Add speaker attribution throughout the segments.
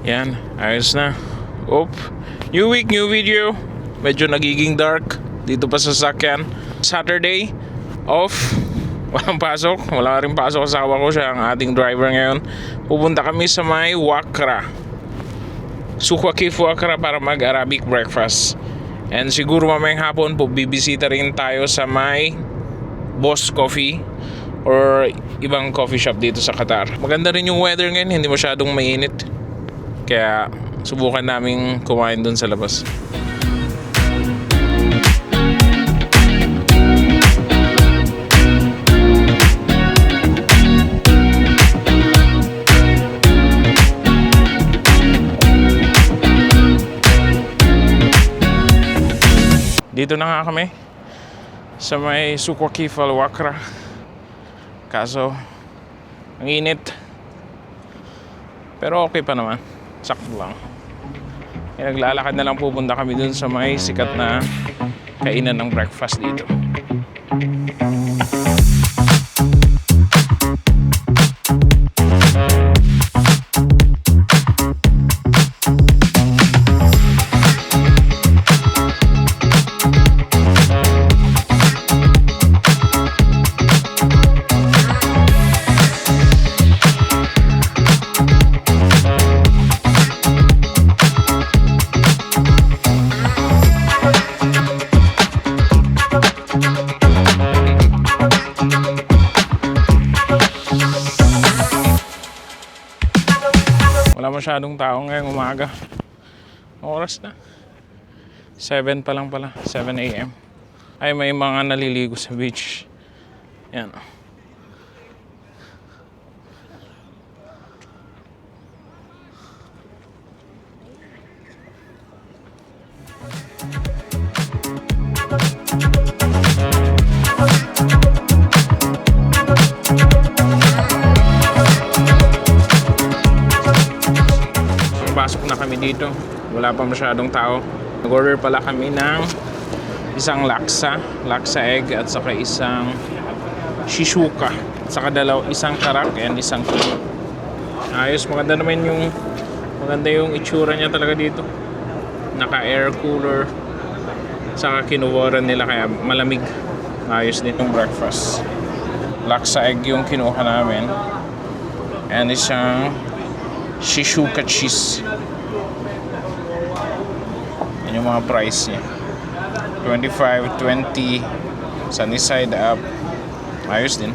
Speaker 1: Yan, ayos na. Oop. New week, new video. Medyo nagiging dark dito pa sa sakyan. Saturday, off. Walang pasok. Wala rin pasok. Asawa ko, siya ang ating driver ngayon. Pupunta kami sa may Wakra, Sukwa Cave Wakra, para mag-Arabic breakfast. And siguro mamayang hapon po bibisita rin tayo sa may Boss Coffee or ibang coffee shop dito sa Qatar. Maganda rin yung weather ngayon, hindi masyadong mainit. Kaya subukan namin kumain dun sa labas. Dito na nga kami sa may Sukwa Cave Al Wakra. Kaso ang init, pero okay pa naman, sakto lang. Naglalakad na lang, pupunta kami dun sa may sikat na kainan ng breakfast dito. Wala masyadong tao ngayong umaga. Oras na 7 pa lang pala, 7 AM. Ay, may mga naliligo sa beach. Yan. Pasok na kami dito, wala pa masyadong tao. Nag-order pala kami ng isang laksa egg at saka isang shishuka, at saka isang karak and isang kilo. Ayos, maganda yung itsura niya talaga dito. Naka air cooler, saka kinuwaran nila kaya malamig. Ayos din yung breakfast. Laksa egg yung kinuha namin and isang shishuka cheese. Yan yung mga price niya. 25, 20 sunny side up. Ayos din.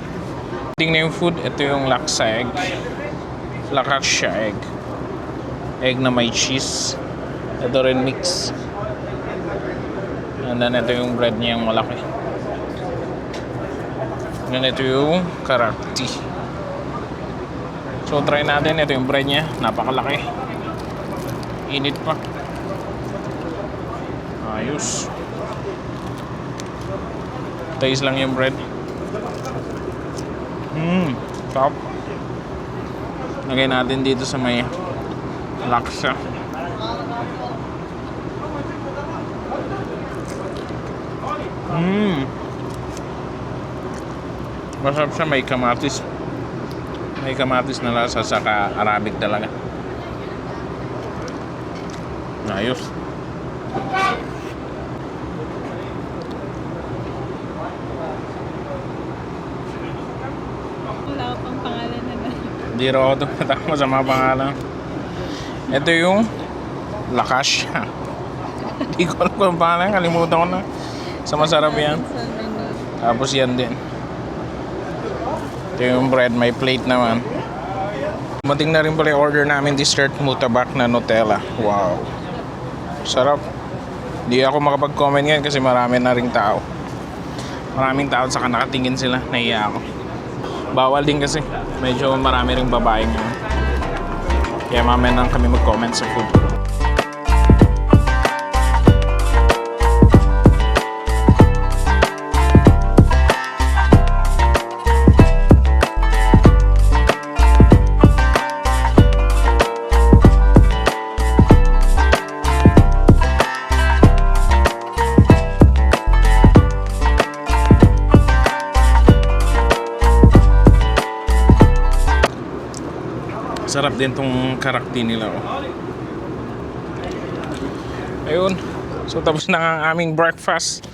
Speaker 1: Tingnan yung food. Ito yung laksa egg, lakasha egg na may cheese. Ito rin mix. And then ito yung bread niya yung malaki. And then ito yung karakti. So try natin. Ito yung bread niya, napakalaki, init pa. Ayos. Taste lang yung bread. Top. Lagay natin dito sa may laksa. Masarap siya, may kamatis. May kamatis na lasa, saka Arabic talaga. Ayos.
Speaker 2: Wala ko pang pangalan na na.
Speaker 1: Hindi rin ako tumatama sa mga pangalan. Ito yung lakasha. Hindi ko alam kung pangalan, kalimutan ko na. Sa masarap yan. Tapos yan din. Ito yung bread, may plate naman. Mating na rin pala yung order namin, dessert mutabak na Nutella. Wow, sarap. Di ako makapag-comment ngayon kasi marami na ring tao. Maraming tao, saka nakatingin sila. Nahiya ako. Bawal din kasi. Medyo marami ring babae ngayon. Kaya mamaya lang kami mag-comment sa food. Masarap din tong karakti nila. Oh. Ayun. So tapos na ang aming breakfast.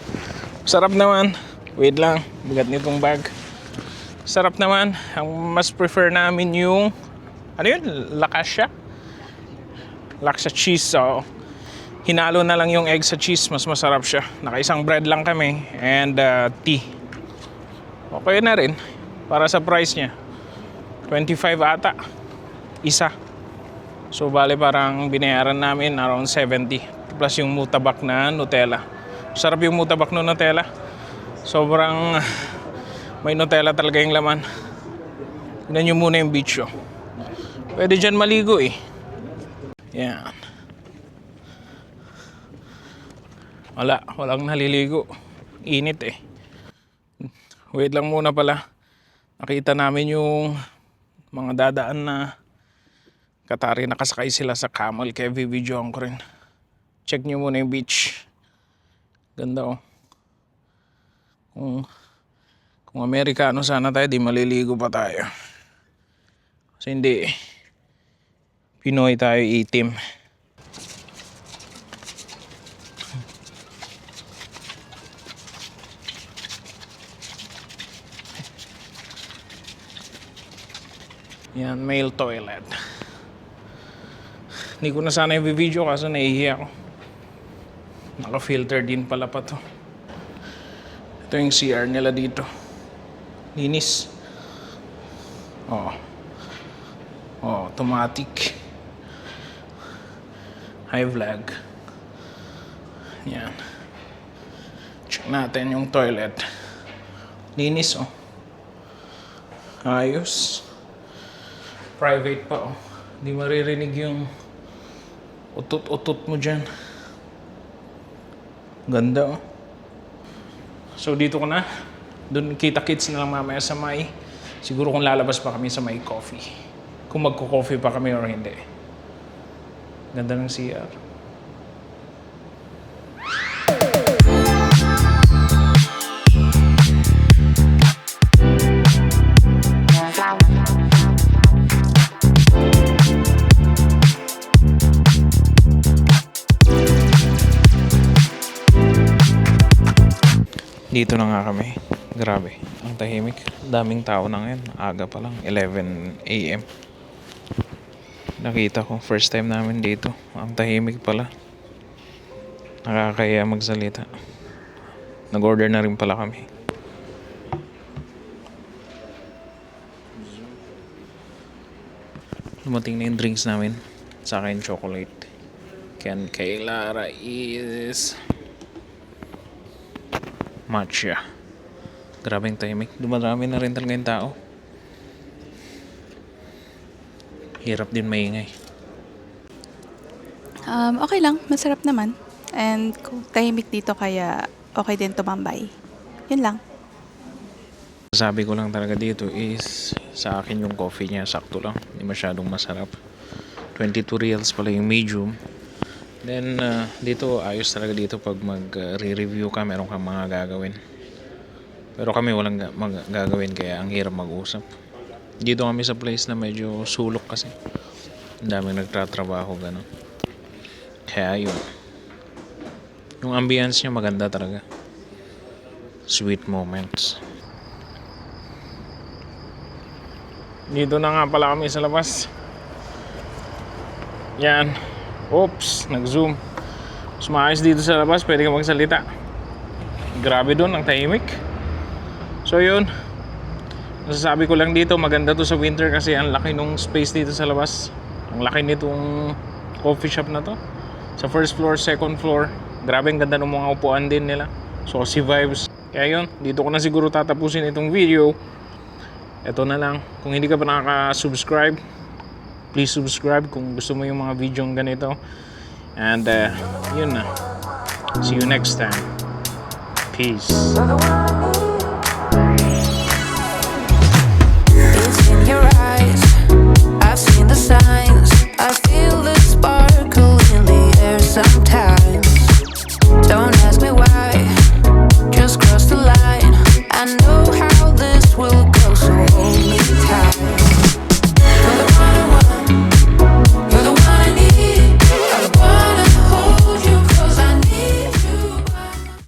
Speaker 1: Sarap naman. Wait lang. Bigat nitong bag. Sarap naman. Ang mas prefer namin yung ano yun? Lakasya? Laksa cheese. So, hinalo na lang yung egg sa cheese. Mas masarap siya. Nakaisang bread lang kami. And tea. Okay na rin. Para sa price niya. 25 ata. Isa. So bale parang binayaran namin around 70. Plus yung mutabak na Nutella. Sarap yung mutabak na Nutella. Sobrang may Nutella talaga yung laman. Tignan nyo muna yung beach, oh. Pwede dyan maligo eh. Yan. Walang naliligo. Init eh. Wait lang muna pala. Nakita namin yung mga dadaan na Qatari, nakasakay sila sa camel. Kaya bibidyoan ko rin. Check nyo muna yung beach. Ganda, oh. Kung Amerikano sana tayo, di maliligo pa tayo. Kasi hindi, Pinoy tayo, itim. Yan, male toilet. Hindi ko na sana yung video kasi nahihiya ako. Naka-filter din pala pa to. Ito yung CR nila dito. Linis. Oh, automatic. High vlog. Yan. Check natin yung toilet. Linis, oh. Ayos. Private pa, oh. Hindi maririnig yung utot-utot mo dyan. Ganda, oh. So dito ko na. Doon kita-kits na lang mamaya sa may. Siguro kung lalabas pa kami sa may coffee. Kung magko-coffee pa kami or hindi. Ganda ng CR. Dito na nga kami. Grabe, ang tahimik. Daming tao na ngayon. Aga pa lang, 11 AM. Nakita ko, first time namin dito. Ang tahimik pala. Nakakaya magsalita. Nag-order na rin pala kami. Dumating na yung drinks namin. Sa akin, chocolate. Kay Lara is matcha. Grabing tahimik. Dumarami na rin talaga yung tao. Hirap din maingay.
Speaker 3: Okay lang. Masarap naman. And tahimik dito kaya okay din tumambay. Yun lang.
Speaker 1: Sabi ko lang talaga dito is sa akin yung coffee niya sakto lang. Hindi masyadong masarap. 22 reals pala yung medium. Then dito ayos talaga dito pag mag-re-review ka, meron kang mga gagawin. Pero kami walang gagawin kaya ang hirap mag-usap. Dito kami sa place na medyo sulok kasi. Ang daming nagtatrabaho gano'n. Kaya yun. Yung ambience niya maganda talaga. Sweet moments. Dito na nga pala kami sa labas. Yan. Oops, nag-zoom. Mas maayos dito sa labas, pwede ka magsalita. Grabe dun, ang tahimik. So yun, masasabi ko lang dito, maganda to sa winter kasi ang laki nung space dito sa labas. Ang laki nitong coffee shop na to. Sa first floor, second floor, grabe ang ganda ng mga upuan din nila. Saucy vibes. Kaya yun, dito ko na siguro tatapusin itong video. Ito na lang, kung hindi ka pa nakaka-subscribe, please subscribe kung gusto mo yung mga video ganito. And yun na. See you next time. Peace.
Speaker 4: It's in your eyes, I've seen the signs.